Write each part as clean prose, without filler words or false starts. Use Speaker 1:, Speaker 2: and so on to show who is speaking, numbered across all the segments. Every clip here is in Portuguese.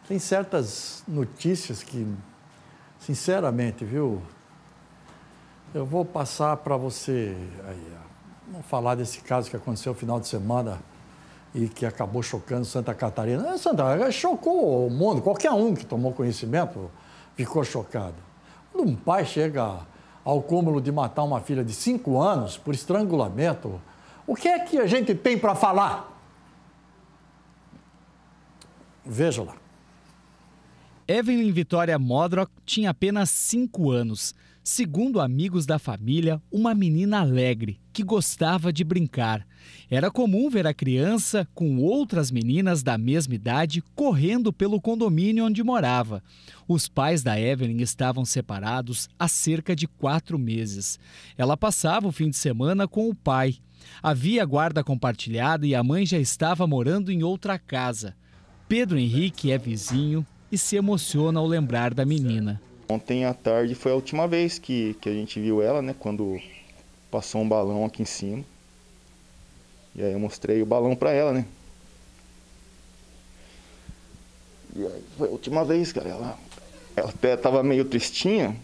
Speaker 1: Tem certas notícias que, sinceramente, viu, eu vou passar para você aí, vamos falar desse caso que aconteceu no final de semana e que acabou chocando Santa Catarina. Chocou o mundo, qualquer um que tomou conhecimento ficou chocado. Quando um pai chega ao cúmulo de matar uma filha de 5 anos por estrangulamento, o que é que a gente tem para falar? Veja lá.
Speaker 2: Evelyn Vitória Modrock tinha apenas 5 anos. Segundo amigos da família, uma menina alegre, que gostava de brincar. Era comum ver a criança com outras meninas da mesma idade correndo pelo condomínio onde morava. Os pais da Evelyn estavam separados há cerca de 4 meses. Ela passava o fim de semana com o pai. Havia guarda compartilhada e a mãe já estava morando em outra casa. Pedro Henrique é vizinho e se emociona ao lembrar da menina.
Speaker 3: Ontem à tarde foi a última vez que a gente viu ela, né? Quando passou um balão aqui em cima. E aí eu mostrei o balão pra ela, né? E aí foi a última vez, cara. Ela até tava meio tristinha,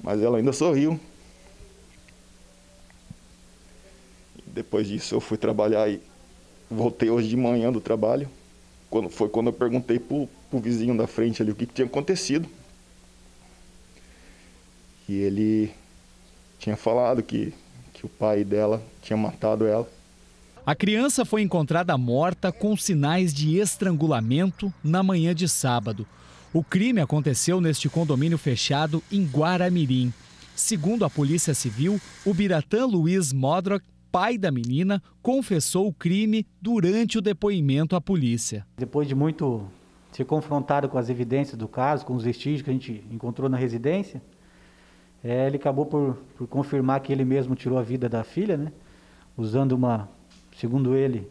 Speaker 3: mas ela ainda sorriu. E depois disso eu fui trabalhar e voltei hoje de manhã do trabalho. Quando eu perguntei pro vizinho da frente ali o que tinha acontecido. E ele tinha falado que o pai dela tinha matado ela.
Speaker 2: A criança foi encontrada morta com sinais de estrangulamento na manhã de sábado. O crime aconteceu neste condomínio fechado em Guaramirim. Segundo a Polícia Civil, o Biratã Luiz Modrock, pai da menina, confessou o crime durante o depoimento à polícia.
Speaker 4: Depois de muito ser confrontado com as evidências do caso, com os vestígios que a gente encontrou na residência, ele acabou por confirmar que ele mesmo tirou a vida da filha, né? Usando segundo ele,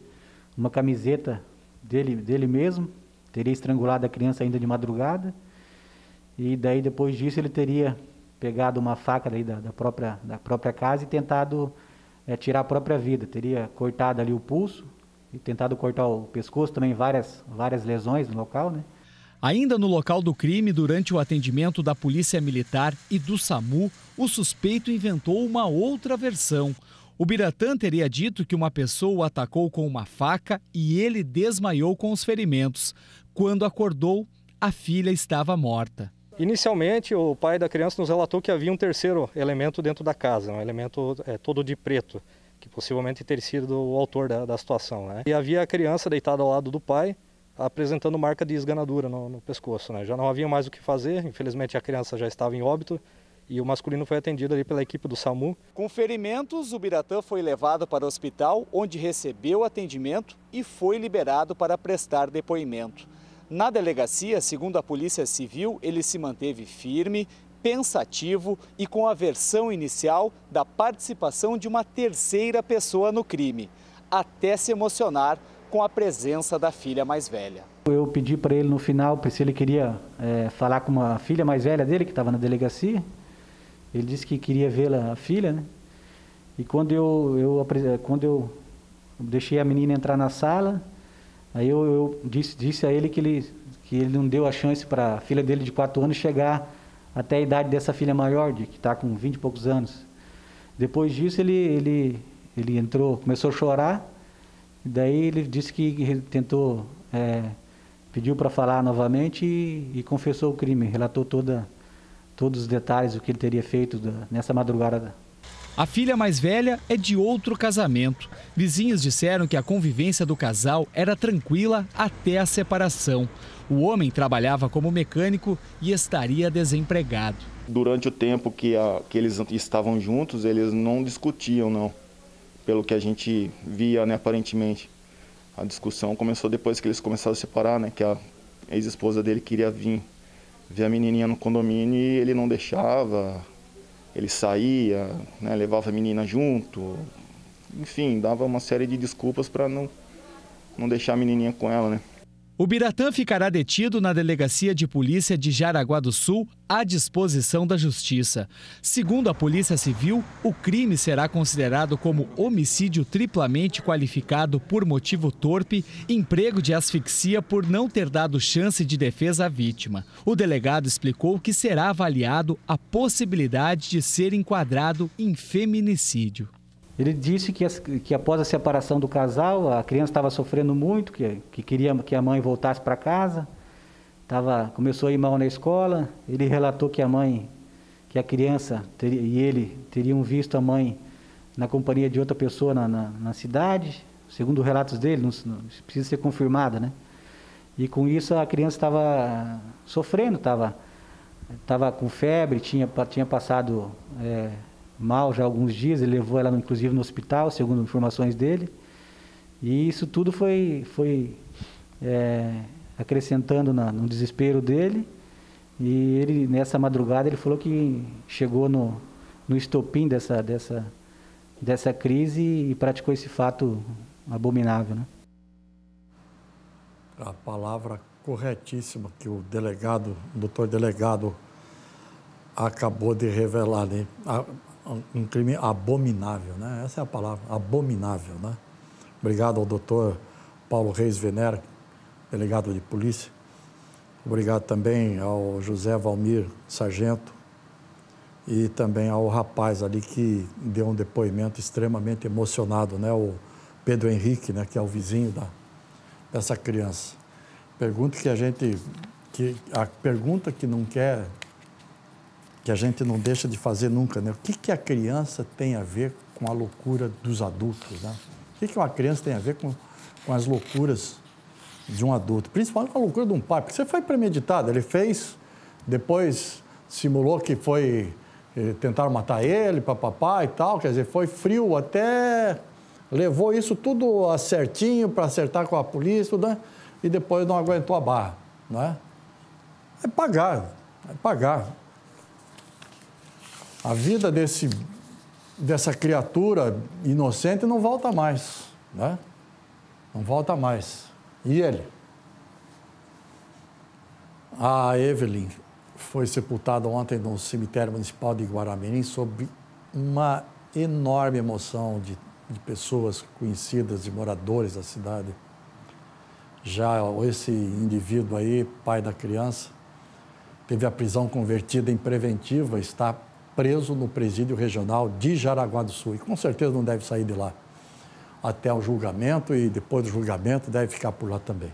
Speaker 4: uma camiseta dele mesmo, teria estrangulado a criança ainda de madrugada, e daí depois disso ele teria pegado uma faca daí da própria casa e tentado tirar a própria vida, teria cortado ali o pulso e tentado cortar o pescoço, também várias lesões no local, né?
Speaker 2: Ainda no local do crime, durante o atendimento da Polícia Militar e do SAMU, o suspeito inventou uma outra versão. O Biratã teria dito que uma pessoa o atacou com uma faca e ele desmaiou com os ferimentos. Quando acordou, a filha estava morta.
Speaker 5: Inicialmente, o pai da criança nos relatou que havia um terceiro elemento dentro da casa, um elemento todo de preto, que possivelmente teria sido o autor da situação, né? E havia a criança deitada ao lado do pai, apresentando marca de esganadura no pescoço, né? Já não havia mais o que fazer, infelizmente a criança já estava em óbito e o masculino foi atendido ali pela equipe do SAMU.
Speaker 6: Com ferimentos, o Biratã foi levado para o hospital, onde recebeu atendimento e foi liberado para prestar depoimento. Na delegacia, segundo a Polícia Civil, ele se manteve firme, pensativo e com a versão inicial da participação de uma terceira pessoa no crime, até se emocionar com a presença da filha mais velha.
Speaker 4: Eu pedi para ele no final se ele queria falar com uma filha mais velha dele, que estava na delegacia. Ele disse que queria vê-la, a filha, né? E quando eu deixei a menina entrar na sala, aí eu disse a ele que ele não deu a chance para a filha dele de 4 anos chegar até a idade dessa filha maior, que está com 20 e poucos anos. Depois disso ele entrou, começou a chorar. Daí ele disse que tentou, pediu para falar novamente e confessou o crime, relatou todos os detalhes do que ele teria feito nessa madrugada.
Speaker 2: A filha mais velha é de outro casamento. Vizinhos disseram que a convivência do casal era tranquila até a separação. O homem trabalhava como mecânico e estaria desempregado.
Speaker 3: Durante o tempo que eles estavam juntos, eles não discutiam, não. Pelo que a gente via, né, aparentemente. A discussão começou depois que eles começaram a separar, né, que a ex-esposa dele queria vir ver a menininha no condomínio e ele não deixava. Ele saía, né, levava a menina junto. Enfim, dava uma série de desculpas para não deixar a menininha com ela, né.
Speaker 2: O Biratã ficará detido na Delegacia de Polícia de Jaraguá do Sul, à disposição da Justiça. Segundo a Polícia Civil, o crime será considerado como homicídio triplamente qualificado por motivo torpe, emprego de asfixia por não ter dado chance de defesa à vítima. O delegado explicou que será avaliado a possibilidade de ser enquadrado em feminicídio.
Speaker 4: Ele disse que após a separação do casal, a criança estava sofrendo muito, que queria que a mãe voltasse para casa, começou a ir mal na escola. Ele relatou que a criança e ele teriam visto a mãe na companhia de outra pessoa na cidade, segundo relatos dele, não precisa ser confirmada, né? E com isso a criança estava sofrendo, estava com febre, tinha passado mal já há alguns dias. Ele levou ela inclusive no hospital, segundo informações dele, e isso tudo foi acrescentando no desespero dele. E ele, nessa madrugada, ele falou que chegou no estopim dessa crise e praticou esse fato abominável, né?
Speaker 1: A palavra corretíssima que o doutor delegado acabou de revelar, né? Um crime abominável, né? Essa é a palavra, abominável, né? Obrigado ao doutor Paulo Reis Venera, delegado de polícia. Obrigado também ao José Valmir Sargento e também ao rapaz ali que deu um depoimento extremamente emocionado, né? O Pedro Henrique, né? Que é o vizinho dessa criança. A pergunta que a gente não deixa de fazer nunca, né? O que a criança tem a ver com a loucura dos adultos, né? O que uma criança tem a ver com as loucuras de um adulto? Principalmente com a loucura de um pai, porque você foi premeditado, ele fez, depois simulou que foi, tentaram matar ele, papapá e tal, quer dizer, foi frio até, levou isso tudo certinho para acertar com a polícia, né? E depois não aguentou a barra, não é? É pagar. A vida dessa criatura inocente não volta mais, né? Não volta mais. E ele? A Evelyn foi sepultada ontem no cemitério municipal de Guaramirim sob uma enorme emoção de pessoas conhecidas, de moradores da cidade. Já esse indivíduo aí, pai da criança, teve a prisão convertida em preventiva, está preso no presídio regional de Jaraguá do Sul. E com certeza não deve sair de lá até o julgamento, e depois do julgamento deve ficar por lá também.